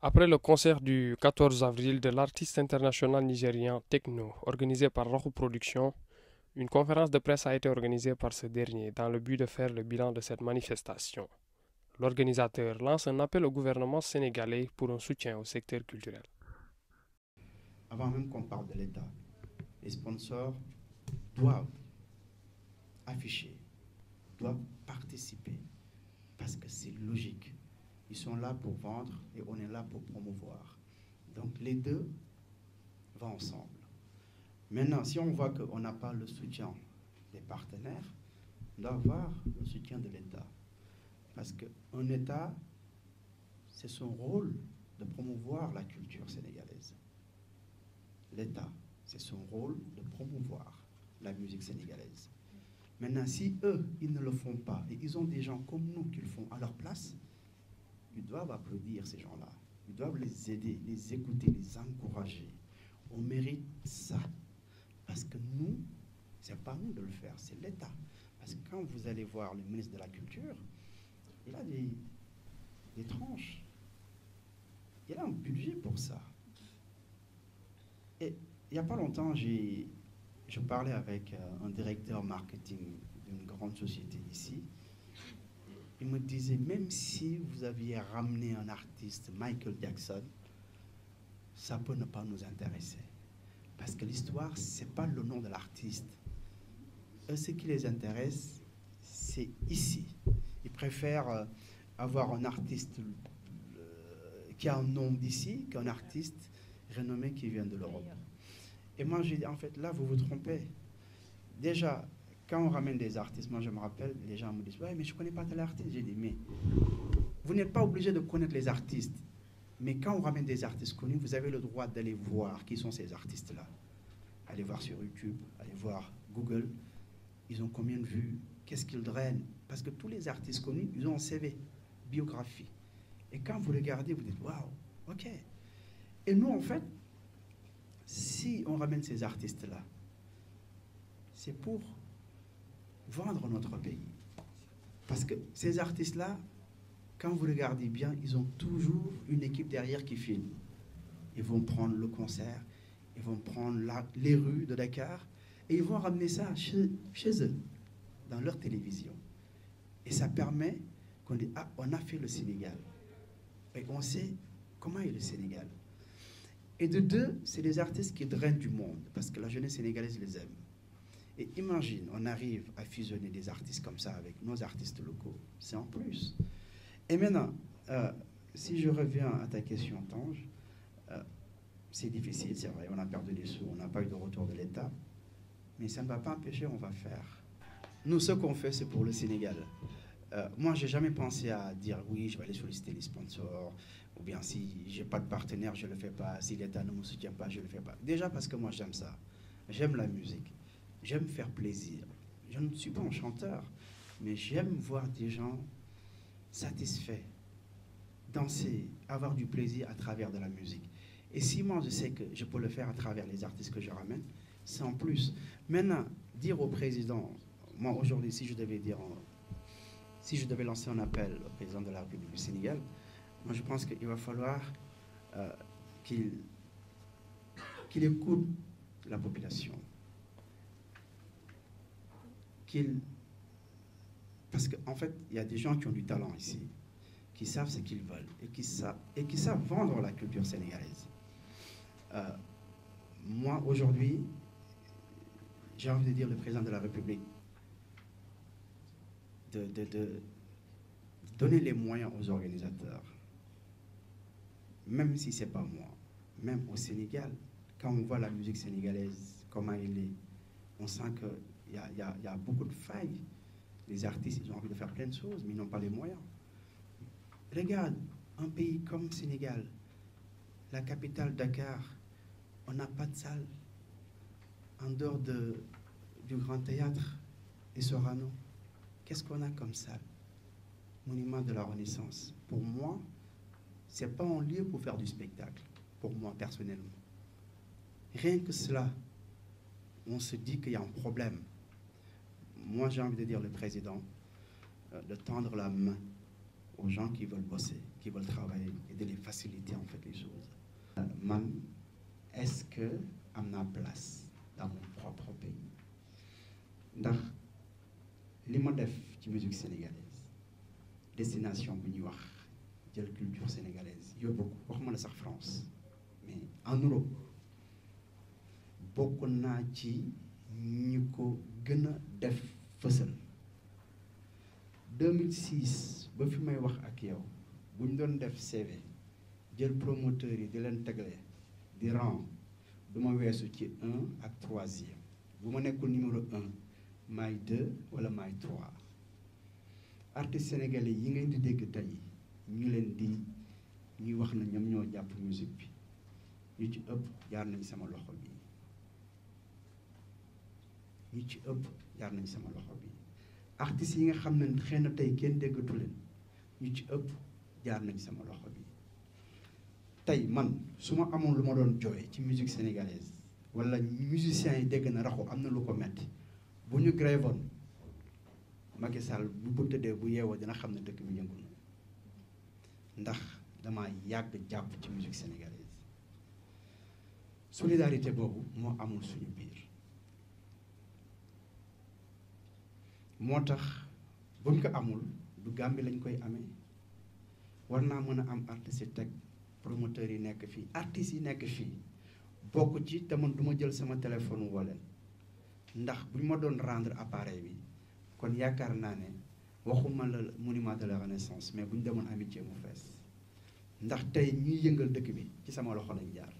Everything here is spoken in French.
Après le concert du 14 avril de l'artiste international nigérien Tekno, organisé par Rohu Productions, une conférence de presse a été organisée par ce dernier dans le but de faire le bilan de cette manifestation. L'organisateur lance un appel au gouvernement sénégalais pour un soutien au secteur culturel. Avant même qu'on parle de l'État, les sponsors doivent afficher, doivent participer, parce que c'est logique. Ils sont là pour vendre et on est là pour promouvoir. Donc les deux vont ensemble. Maintenant, si on voit qu'on n'a pas le soutien des partenaires, on doit avoir le soutien de l'État. Parce qu'un État, c'est son rôle de promouvoir la culture sénégalaise. L'État, c'est son rôle de promouvoir la musique sénégalaise. Maintenant, si eux, ils ne le font pas, et ils ont des gens comme nous qui le font à leur place, ils doivent applaudir ces gens-là. Ils doivent les aider, les écouter, les encourager. On mérite ça. Parce que nous, ce n'est pas nous de le faire, c'est l'État. Parce que quand vous allez voir le ministre de la Culture, il a des tranches. Il a un budget pour ça. Et il n'y a pas longtemps, je parlais avec un directeur marketing d'une grande société ici. Il me disait, même si vous aviez ramené un artiste, Michael Jackson, ça peut ne pas nous intéresser. Parce que l'histoire, ce n'est pas le nom de l'artiste. Eux, ce qui les intéresse, c'est ici. Ils préfèrent avoir un artiste qui a un nom d'ici qu'un artiste renommé qui vient de l'Europe. Et moi, j'ai dit, en fait, là, vous vous trompez. Déjà, quand on ramène des artistes, moi, je me rappelle, les gens me disent, ouais, mais je ne connais pas tel artiste. J'ai dit, mais vous n'êtes pas obligé de connaître les artistes. Mais quand on ramène des artistes connus, vous avez le droit d'aller voir qui sont ces artistes-là. Allez voir sur YouTube, allez voir Google. Ils ont combien de vues? Qu'est-ce qu'ils drainent? Parce que tous les artistes connus, ils ont un CV, biographie. Et quand vous regardez, vous dites, waouh, ok. Et nous, en fait, si on ramène ces artistes-là, c'est pour vendre notre pays. Parce que ces artistes-là, quand vous regardez bien, ils ont toujours une équipe derrière qui filme. Ils vont prendre le concert, ils vont prendre les rues de Dakar et ils vont ramener ça chez eux, dans leur télévision. Et ça permet qu'on dise, ah, on a fait le Sénégal. Et on sait comment est le Sénégal. Et de deux, c'est des artistes qui drainent du monde, parce que la jeunesse sénégalaise les aime. Et imagine, on arrive à fusionner des artistes comme ça avec nos artistes locaux. C'est en plus. Et maintenant, si je reviens à ta question, Tange, c'est difficile, c'est vrai, on a perdu des sous, on n'a pas eu de retour de l'État, mais ça ne va pas empêcher, on va faire. Nous, ce qu'on fait, c'est pour le Sénégal. Moi, je n'ai jamais pensé à dire oui, je vais aller solliciter les sponsors, ou bien si je n'ai pas de partenaire, je ne le fais pas, si l'État ne me soutient pas, je ne le fais pas. Déjà parce que moi, j'aime ça. J'aime la musique, j'aime faire plaisir. Je ne suis pas un chanteur, mais j'aime voir des gens satisfaits, danser, avoir du plaisir à travers de la musique. Et si moi, je sais que je peux le faire à travers les artistes que je ramène, c'est en plus. Maintenant, dire au président, moi aujourd'hui, si je devais dire si je devais lancer un appel au président de la République du Sénégal, moi je pense qu'il va falloir euh, qu'il écoute la population. Parce qu'en fait, il y a des gens qui ont du talent ici, qui savent ce qu'ils veulent et qui savent vendre la culture sénégalaise. Moi, aujourd'hui, j'ai envie de dire le président de la République de donner les moyens aux organisateurs, même si ce n'est pas moi, même au Sénégal, quand on voit la musique sénégalaise, comment elle est, on sent qu'il y a beaucoup de failles. Les artistes, ils ont envie de faire plein de choses, mais ils n'ont pas les moyens. Regarde, un pays comme le Sénégal, la capitale Dakar, on n'a pas de salle en dehors du Grand Théâtre et Sorano. Qu'est-ce qu'on a comme salle? Monument de la Renaissance. Pour moi, ce n'est pas un lieu pour faire du spectacle, pour moi personnellement. Rien que cela, on se dit qu'il y a un problème. Moi, j'ai envie de dire au président de tendre la main aux gens qui veulent bosser, qui veulent travailler et de les faciliter en fait les choses. Man, est-ce que am naa place dans mon propre pays ndax li ma def ci musique sénégalaise destination bu ñuy wax jël culture sénégalaise yóbbu ko waxuma la sax France mais en Europe bokk naa ci ñi ko gën a def fësal 2006 ba fi may wax ak yow bu ñu doon def CV jël promoteurs yi di leen tegle di rang du ma weesu ci 1 ak 3e bu ma nekkul numéro 1 maay 2 wala maay 3 artistes sénégalais yi ngeen di dégg tey ñu leen di ñuy wax na ñoom ñoo jàpp musique bi ñu ci ëpp jaar nañ sama loxo bi ñu ci ëpp jaar nañ sama loxo bi artistes yi nga xam ne xëy na tey kenn déggatu leen ñu ci ëpp jaar nañ sama loxo bi tey man su ma amoon lu ma doon jooy ci musique sénégalaise wala musiciens yi dégg na Raxu am na lu ko metti bu ñu grévoon Macky Sall bu tëddee bu yeewoo dina xam ne dëkk bi yëngu na ndax dama yàgg jàpp ci musique sénégalaise solidarité boobu moo amul suñu biir moo tax buñ ko amul du Gàmbi lañ koy amee war naa mën a am artistes yi teg promoteurs yi nekk fii artistes yi nekk fii bokk ci te man du ma jël sama téléphone woo leen ndax bu ñu ma doon rendre appareil bi kon yaakaar naa ne waxuma la monument de la renaissance mais bu ñu demoon amitié mu fees ndax tey ñuy yëngal dëkk bi ci sama loxo lañ jaar